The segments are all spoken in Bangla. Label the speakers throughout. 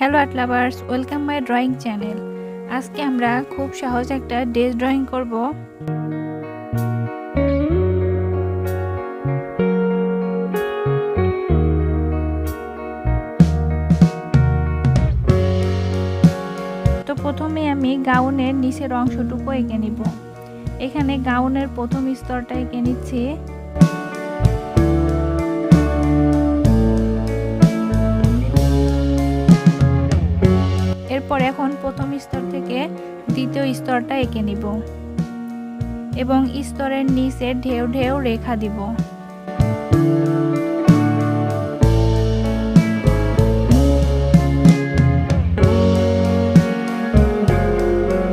Speaker 1: Hello art lovers, welcome my drawing channel. আজকে আমরা খুব সহজ একটা ড্রেস ড্রয়িং করব। তো প্রথমে আমি গাউনের নিচের অংশটুকু এঁকে নিব। এখানে গাউনের প্রথম স্তরটা এঁকে নিচ্ছি। এরপর এখন প্রথম স্তর থেকে দ্বিতীয় স্তরটা এঁকে নিব এবং স্তরের নিচে ঢেউ ঢেউ রেখা দিব।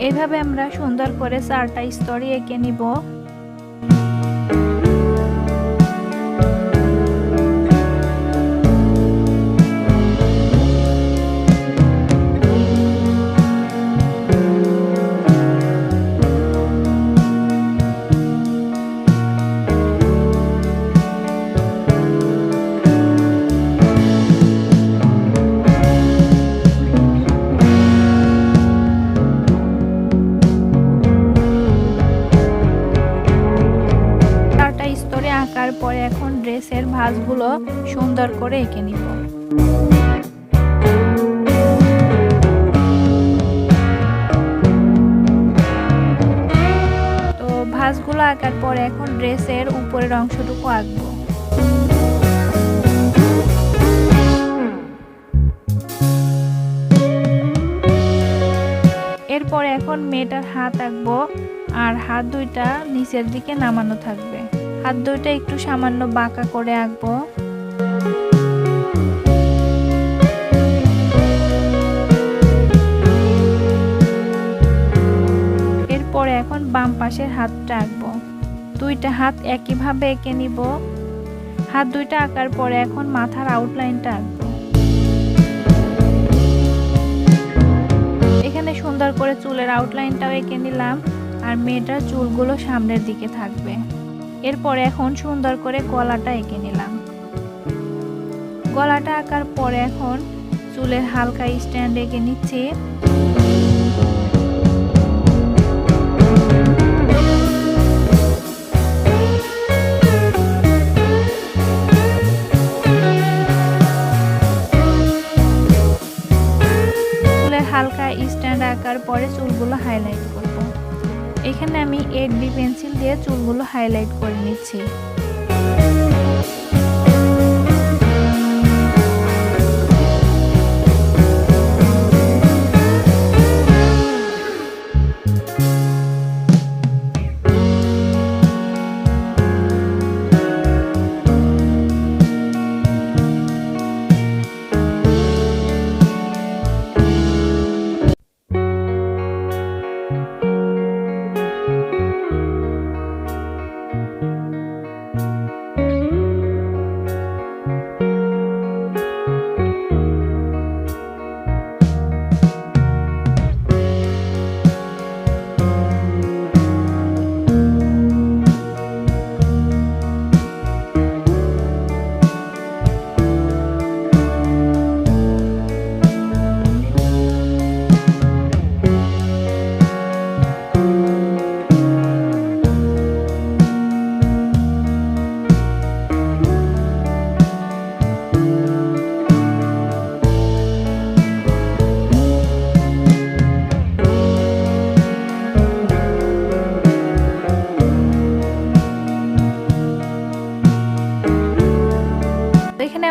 Speaker 1: এভাবে আমরা সুন্দর করে 4টা স্তরই এঁকে নিব। আঁকার পরে এখন ড্রেসের ভাঁজগুলো সুন্দর করে এঁকে নিব। তো ভাঁজগুলো আঁকার পরে এখন ড্রেসের উপরের অংশটুকু আঁকবো। এরপরে এখন মেয়েটার হাত আঁকবো, আর হাত দুইটা নিচের দিকে নামানো থাকবে। হাত দুইটা একটু সামান্য বাঁকা করে আঁকবো। এরপরে এখন বাম পাশের হাতটা আঁকবো। দুইটা হাত একইভাবে এঁকে নিব। হাত দুইটা আঁকার পরে এখন মাথার আউটলাইনটা আঁকবো। এখানে সুন্দর করে চুলের আউটলাইনটাও এঁকে নিলাম, আর মেয়েটার চুলগুলো সামনের দিকে থাকবে। এরপরে এখন সুন্দর করে গলাটা এঁকে নিলাম। গলাটা আঁকার পরে এখন চুলের হালকা স্ট্যান্ড এঁকে নিচ্ছি। চুলের হালকা স্ট্যান্ড আঁকার পরে চুলগুলো হাইলাইট করব। এখানে আমি 8B পেন্সিল দিয়ে চুলগুলো হাইলাইট করে নিচ্ছি।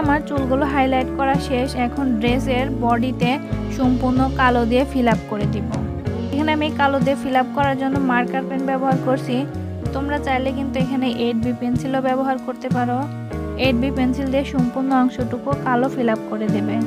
Speaker 1: আমার চুলগুলো হাইলাইট করা শেষ। এখন ড্রেসের বডিতে সম্পূর্ণ কালো দিয়ে ফিল আপ করে দিব। এখানে আমি কালো দিয়ে ফিল আপ করার জন্য মার্কার পেন ব্যবহার করছি। তোমরা চাইলে কিন্তু এখানে 8B পেন্সিলও ব্যবহার করতে পারো। 8B পেন্সিল দিয়ে সম্পূর্ণ অংশটুকু কালো ফিল আপ করে দেবে।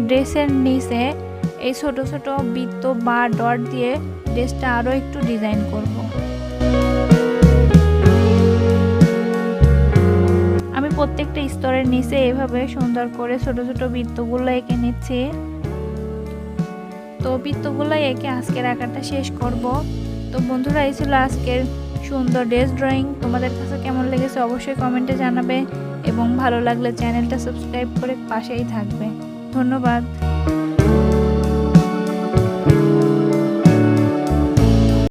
Speaker 1: ড্রেসের নিচে এই ছোট ছোট বৃত্ত বা ডট দিয়ে ড্রেসটা আরও একটু ডিজাইন করব। আমি প্রত্যেকটা স্তরের নিচে এভাবে সুন্দর করে ছোট ছোট বৃত্তগুলো এঁকে নিচ্ছি। তো বৃত্তগুলো এঁকে আজকের আঁকাটা শেষ করব। তো বন্ধুরা, এই ছিল আজকের সুন্দর ড্রেস ড্রয়িং। তোমাদের কাছে কেমন লেগেছে অবশ্যই কমেন্টে জানাবে এবং ভালো লাগলে চ্যানেলটা সাবস্ক্রাইব করে পাশেই থাকবে। ধন্যবাদ।